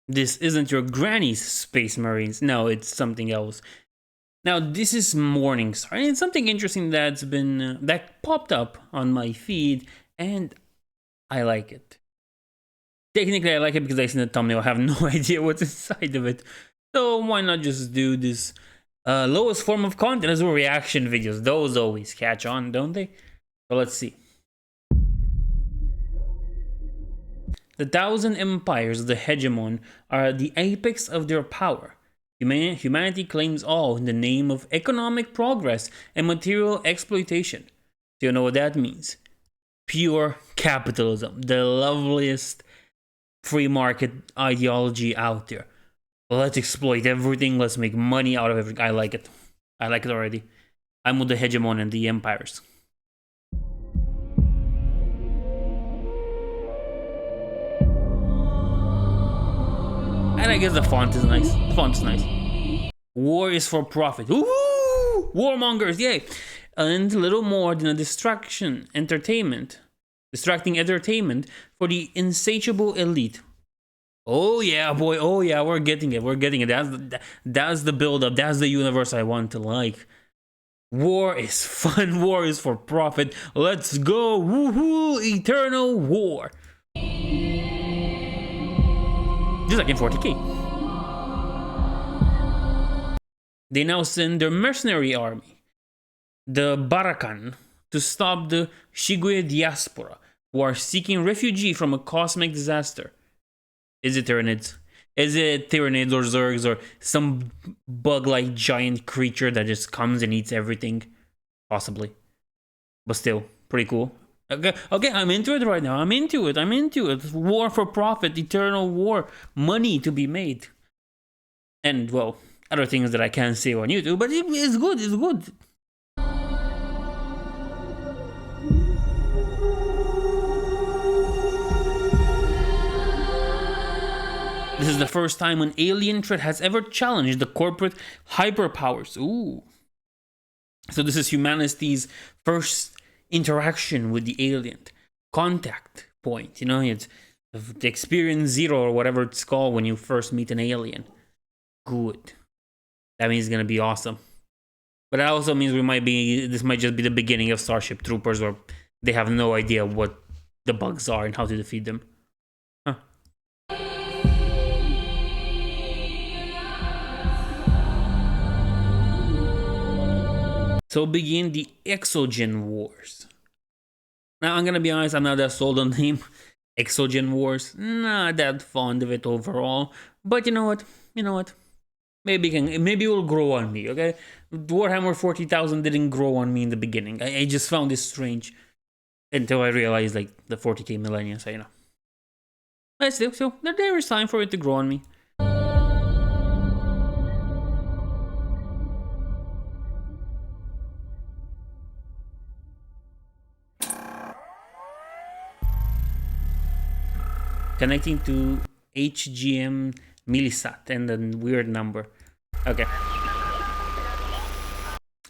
This isn't your granny's Space Marines. No, it's something else. Now, this is Morningstar, and it's something interesting that popped up on my feed, and I like it. Technically, I like it because I seen the thumbnail. I have no idea what's inside of it. So why not just do this lowest form of content as well, reaction videos? Those always catch on, don't they? So let's see. The Thousand Empires of the Hegemon are the apex of their power. Humanity claims all in the name of economic progress and material exploitation. Do you know what that means? Pure capitalism, the loveliest free market ideology out there. Let's exploit everything, let's make money out of everything. I like it. I like it already. I'm with the hegemon and the empires. And I guess the font is nice. The font's nice. War is for profit. Woo! Warmongers, yay! And a little more than a distracting entertainment for the insatiable elite. Oh yeah, boy. Oh yeah, we're getting it. We're getting it. That's the build-up. That's the universe I want to like. War is fun. War is for profit. Let's go. Woohoo! Eternal war. Just like in 40k. They now send their mercenary army, the Barakan, to stop the Shigue diaspora, who are seeking refugee from a cosmic disaster. Is it Tyranids? Is it Tyranids or Zergs or some bug-like giant creature that just comes and eats everything? Possibly. But still, pretty cool. Okay, I'm into it right now. I'm into it. War for profit, eternal war, money to be made. And, well, other things that I can't say on YouTube, but it's good, it's good. This is the first time an alien threat has ever challenged the corporate hyperpowers. Ooh. So this is humanity's first interaction with the alien. Contact point, you know, it's the experience zero or whatever it's called when you first meet an alien. Good. That means it's gonna be awesome. But that also means this might just be the beginning of Starship Troopers, where they have no idea what the bugs are and how to defeat them. Huh. So begin the Exogen Wars. Now, I'm gonna be honest, I'm not that sold on the name. Exogen Wars. Not that fond of it overall. But you know what? Maybe it will grow on me, okay? Warhammer 40,000 didn't grow on me in the beginning. I just found this strange until I realized, like, the 40k millennia, so you know. But still, so there is time for it to grow on me. Connecting to HGM Millisat and a weird number. Okay.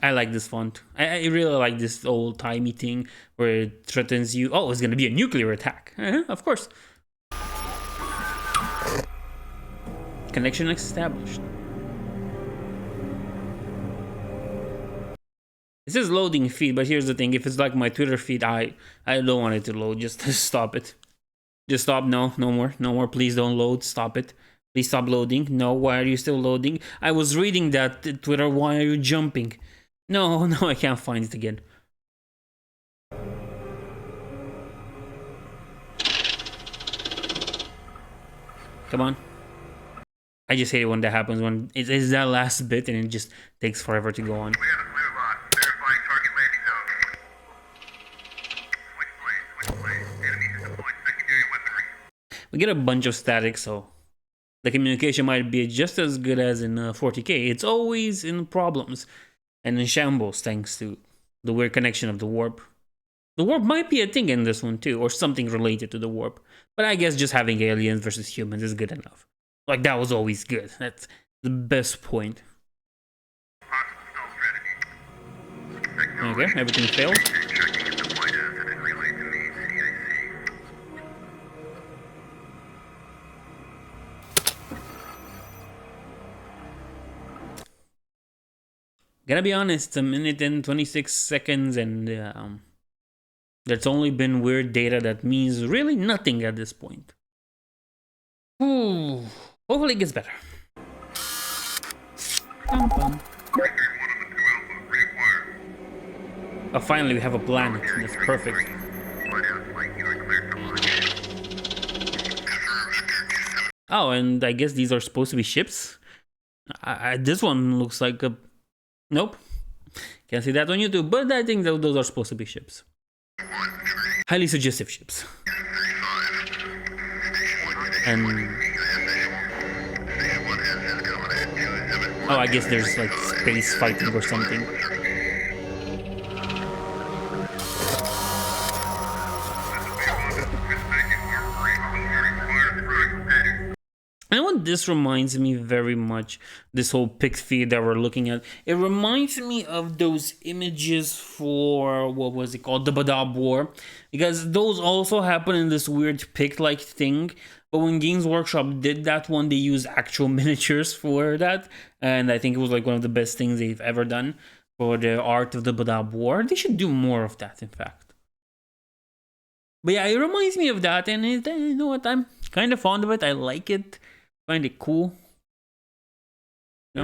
I like this font. I really like this old-timey thing where it threatens you. Oh, it's gonna be a nuclear attack. Of course. Connection established. It says loading feed, but here's the thing. If it's like my Twitter feed, I don't want it to load. Just stop it. Just stop. No more. Please don't load. Stop it. Please stop loading. No, why are you still loading? I was reading that Twitter. Why are you jumping? No, I can't find it again. Come on. I just hate it when that happens, when it is that last bit and it just takes forever to go on. We get a bunch of static, so the communication might be just as good as in 40k. It's always in problems and in shambles thanks to the weird connection of the warp. The warp might be a thing in this one too, or something related to the warp. But I guess just having aliens versus humans is good enough. Like, that was always good. That's the best point. Okay, everything failed. Gotta be honest, a minute and 26 seconds, and there's only been weird data that means really nothing at this point. Ooh, hopefully it gets better. Oh, finally we have a planet. That's perfect. Oh, and I guess these are supposed to be ships. This one looks like a... Nope. Can't see that on YouTube, but I think that those are supposed to be ships. Highly suggestive ships. And... oh, I guess there's like space fighting or something. And what this reminds me very much, this whole pic feed that we're looking at, it reminds me of those images for, what was it called, the Badab War, because those also happen in this weird pic-like thing, but when Games Workshop did that one, they used actual miniatures for that, and I think it was like one of the best things they've ever done for the art of the Badab War. They should do more of that, in fact. But yeah, it reminds me of that, and you know what, I'm kind of fond of it, I like it. Find it cool. No?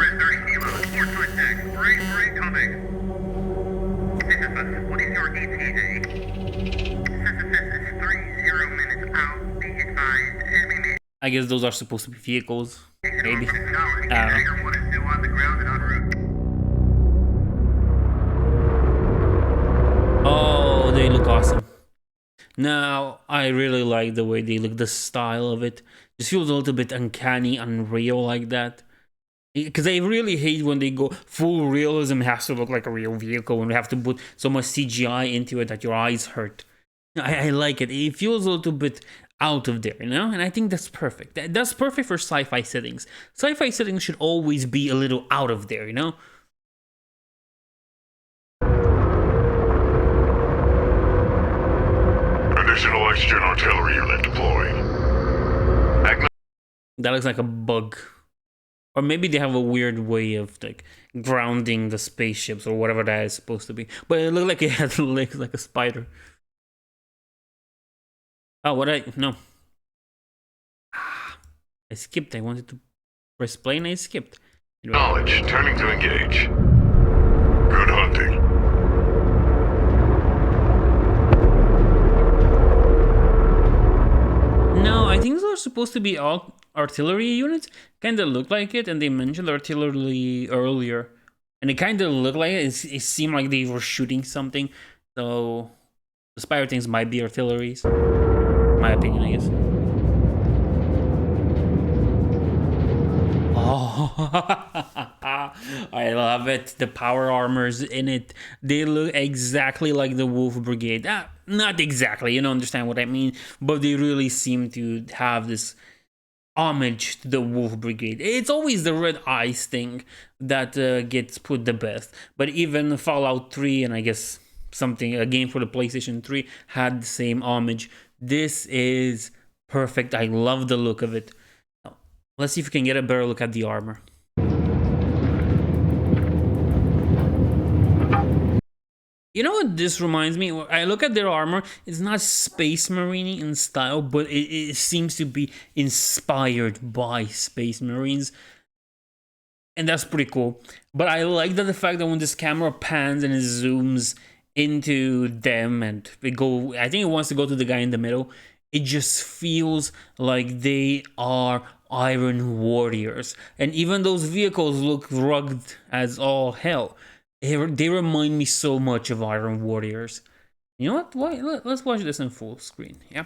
I guess those are supposed to be vehicles. Maybe. I don't know. Oh, they look awesome. Now, I really like the way they look, the style of it. Just feels a little bit uncanny, unreal like that. Because I really hate when they go full realism, has to look like a real vehicle, and we have to put so much CGI into it that your eyes hurt. I like it. It feels a little bit out of there, you know? And I think that's perfect. That's perfect for sci-fi settings. Sci-fi settings should always be a little out of there, you know? Additional X-Gen artillery unit deployed. That looks like a bug. Or maybe they have a weird way of like grounding the spaceships or whatever that is supposed to be. But it looked like it had legs like a spider. Oh, no. I skipped. I wanted to press play and I skipped. Anyway. Knowledge, turning to engage. Good hunting. No, I think those are supposed to be all artillery units. Kinda look like it, and they mentioned artillery earlier. And it kinda looked like it. It seemed like they were shooting something. So the Spire things might be artilleries. My opinion, I guess. Oh, I love it. The power armors in it, they look exactly like the Wolf Brigade. Not exactly, you don't understand what I mean, but they really seem to have this homage to the Wolf Brigade. It's always the red eyes thing that gets put the best, but even Fallout 3 and I guess a game for the PlayStation 3 had the same homage. This is perfect. I love the look of it. Let's see if we can get a better look at the armor. You know what this reminds me? I look at their armor, it's not Space Marine in style, but it seems to be inspired by Space Marines. And that's pretty cool. But I like that the fact that when this camera pans and it zooms into them and I think it wants to go to the guy in the middle, it just feels like they are Iron Warriors. And even those vehicles look rugged as all hell. They remind me so much of Iron Warriors. You know what? Why? Let's watch this in full screen. Yeah.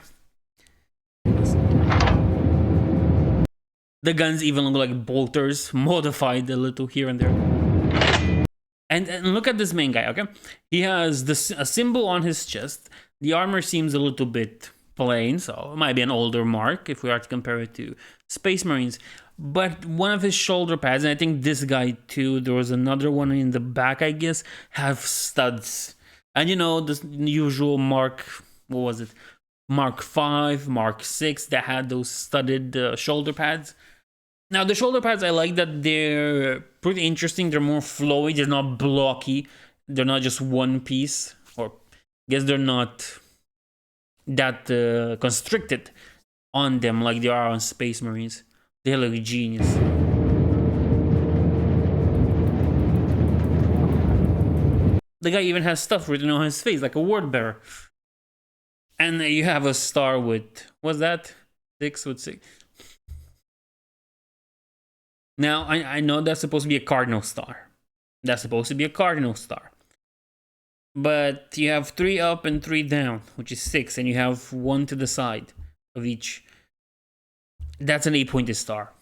The guns even look like bolters, modified a little here and there. And look at this main guy, okay? He has a symbol on his chest. The armor seems a little bit plain, so it might be an older mark if we are to compare it to Space Marines. But one of his shoulder pads, and I think this guy too, there was another one in the back, I guess, have studs. And you know, the usual Mark 5, Mark 6 that had those studded shoulder pads. Now the shoulder pads, I like that they're pretty interesting. They're more flowy. They're not blocky. They're not just one piece. Or I guess they're not that constricted on them like they are on Space Marines. They look genius. The guy even has stuff written on his face, like a word bearer. And you have a star with, what's that? 6 with 6. Now, I know that's supposed to be a cardinal star. That's supposed to be a cardinal star. But you have 3 up and 3 down, which is 6, and you have 1 to the side of each. That's an 8-pointed star.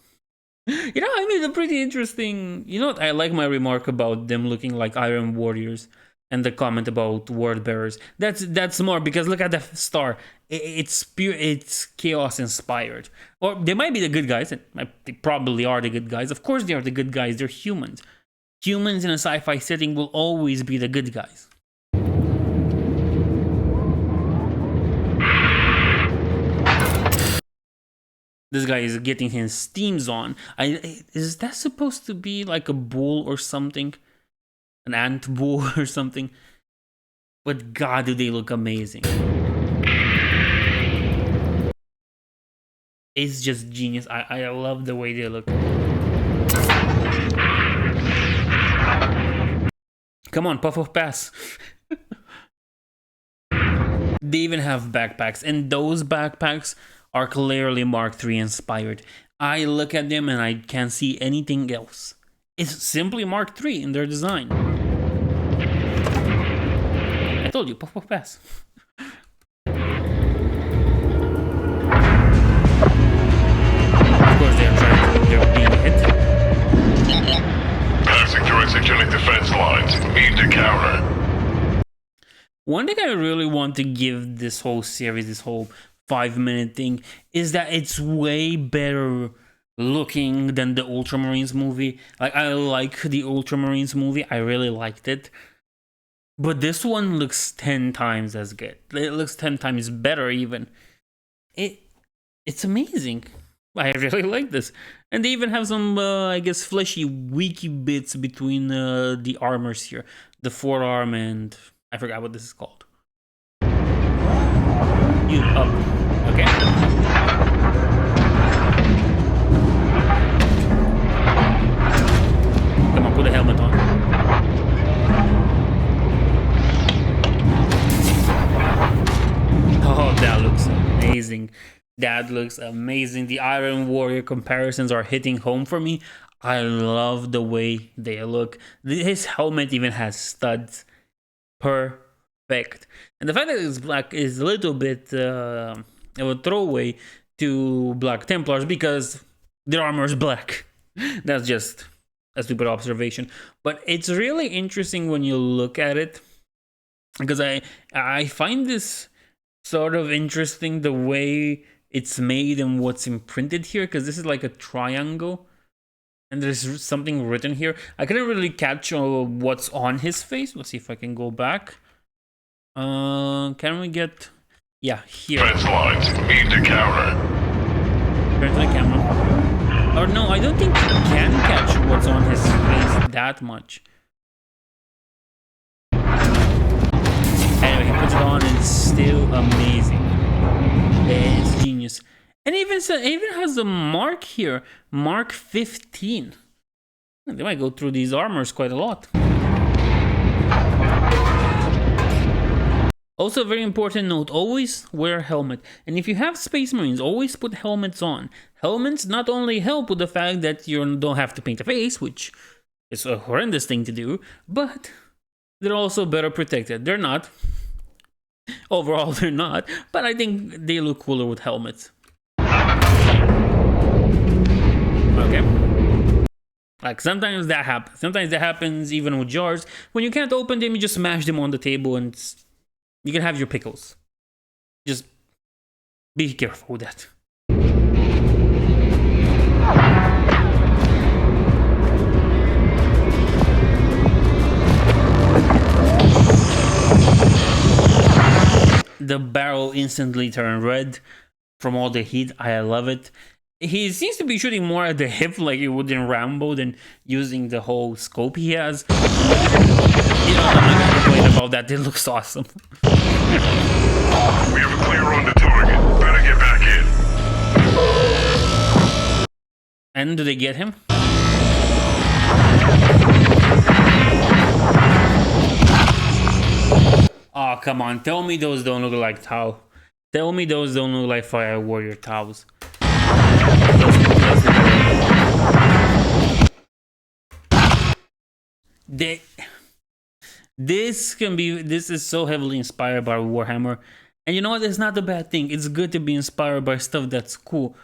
You know, I mean, a pretty interesting. You know what? I like my remark about them looking like Iron Warriors, and the comment about word bearers. That's more because look at the star. It's pure. It's chaos inspired. Or they might be the good guys. They probably are the good guys. Of course, they are the good guys. They're humans. Humans in a sci-fi setting will always be the good guys. This guy is getting his steams on. Is that supposed to be like a bull or something? An ant bull or something? But God, do they look amazing. It's just genius. I love the way they look. Come on, puff pass. They even have backpacks, and those backpacks are clearly Mark III inspired. I look at them and I can't see anything else. It's simply Mark III in their design. I told you, puff pass. Of course they're being hit. Passing through insurgent defense lines. Need to counter. One thing I really want to give this whole series, this whole 5-minute thing, is that it's way better looking than the Ultramarines movie. Like, I like the Ultramarines movie. I really liked it. But this one looks 10 times as good. It looks 10 times better even. It's amazing. I really like this. And they even have some, I guess, fleshy, weaky bits between the armors here. The forearm and... I forgot what this is called. You up. Okay. Come on, put a helmet on. Oh, that looks amazing. That looks amazing. The Iron Warrior comparisons are hitting home for me. I love the way they look. His helmet even has studs. Perfect. And the fact that it's black is a little bit of a throwaway to Black Templars because their armor is black. That's just a stupid observation. But it's really interesting when you look at it because I find this sort of interesting the way it's made and what's imprinted here, because this is like a triangle. And there's something written here. I couldn't really catch what's on his face. Let's see if I can go back. Can we get... Yeah, here. Fence lines. Need to counter. Turn to the camera. Or no, I don't think you can catch what's on his face that much. Anyway, he puts it on and it's still amazing. It's genius. And it even has a mark here, Mark 15. They might go through these armors quite a lot. Also, a very important note, always wear a helmet. And if you have Space Marines, always put helmets on. Helmets not only help with the fact that you don't have to paint a face, which is a horrendous thing to do, but they're also better protected. They're not. Overall, they're not. But I think they look cooler with helmets. Okay. Like sometimes that happens. Sometimes that happens even with jars. When you can't open them, you just smash them on the table and you can have your pickles. Just be careful with that. The barrel instantly turned red from all the heat. I love it. He seems to be shooting more at the hip like he would in Rambo than using the whole scope he has. You know, I'm not gonna complain about that. It looks awesome. We have a clear on the target. Better get back in. And do they get him? Oh, come on. Tell me those don't look like Tau. Tell me those don't look like Fire Warrior Taus. This is so heavily inspired by Warhammer. And you know what? It's not a bad thing. It's good to be inspired by stuff that's cool.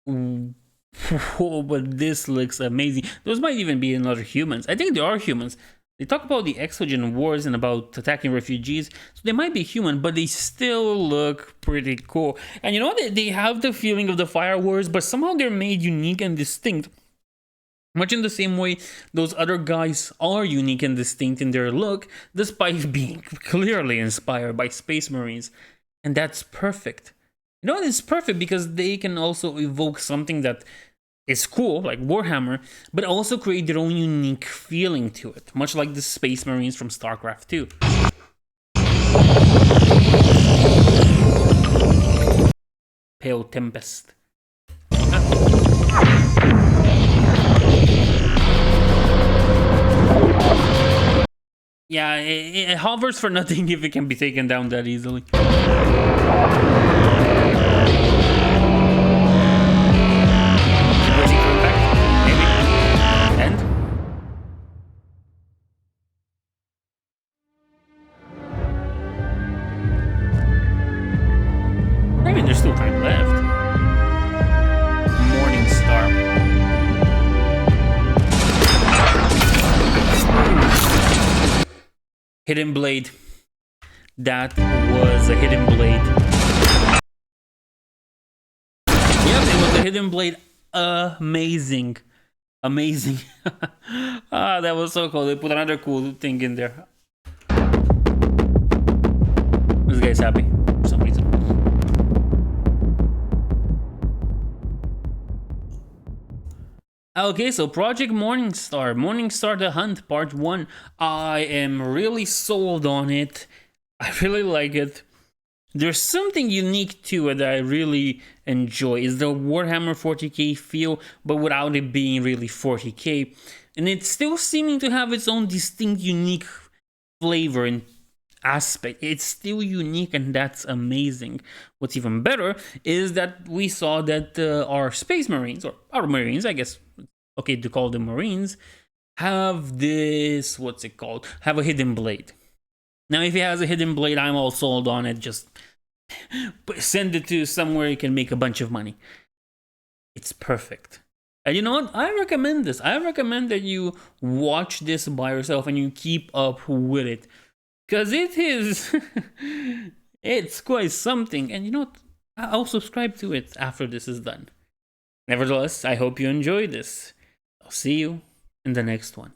Oh, but this looks amazing. Those might even be another humans. I think they are humans. They talk about the exogen wars and about attacking refugees, so they might be human, but they still look pretty cool. And you know what? They have the feeling of the Fire Wars, but somehow they're made unique and distinct. Much in the same way those other guys are unique and distinct in their look, despite being clearly inspired by Space Marines. And that's perfect. You know what? It's perfect because they can also evoke something that is cool, like Warhammer, but also create their own unique feeling to it, much like the Space Marines from StarCraft 2. Pale Tempest. Yeah, it hovers for nothing if it can be taken down that easily. Maybe there's still time left. Morningstar. Hidden Blade. That was a Hidden Blade. Yep, it was a Hidden Blade. Amazing. Amazing. Ah, that was so cool. They put another cool thing in there. This guy's happy for some reason. Okay, so Project Morningstar. Morningstar The Hunt, Part 1. I am really sold on it. I really like it. There's something unique to it that I really enjoy. It's the Warhammer 40k feel, but without it being really 40k. And it's still seeming to have its own distinct, unique flavor and aspect. It's still unique, and that's amazing. What's even better is that we saw that our Space Marines, or our Marines, I guess, okay to call them Marines, have this, what's it called? Have a hidden blade. Now, if he has a hidden blade, I'm all sold on it. Just send it to somewhere you can make a bunch of money. It's perfect. And you know what? I recommend this. I recommend that you watch this by yourself and you keep up with it. Because it is... it's quite something. And you know what? I'll subscribe to it after this is done. Nevertheless, I hope you enjoy this. I'll see you in the next one.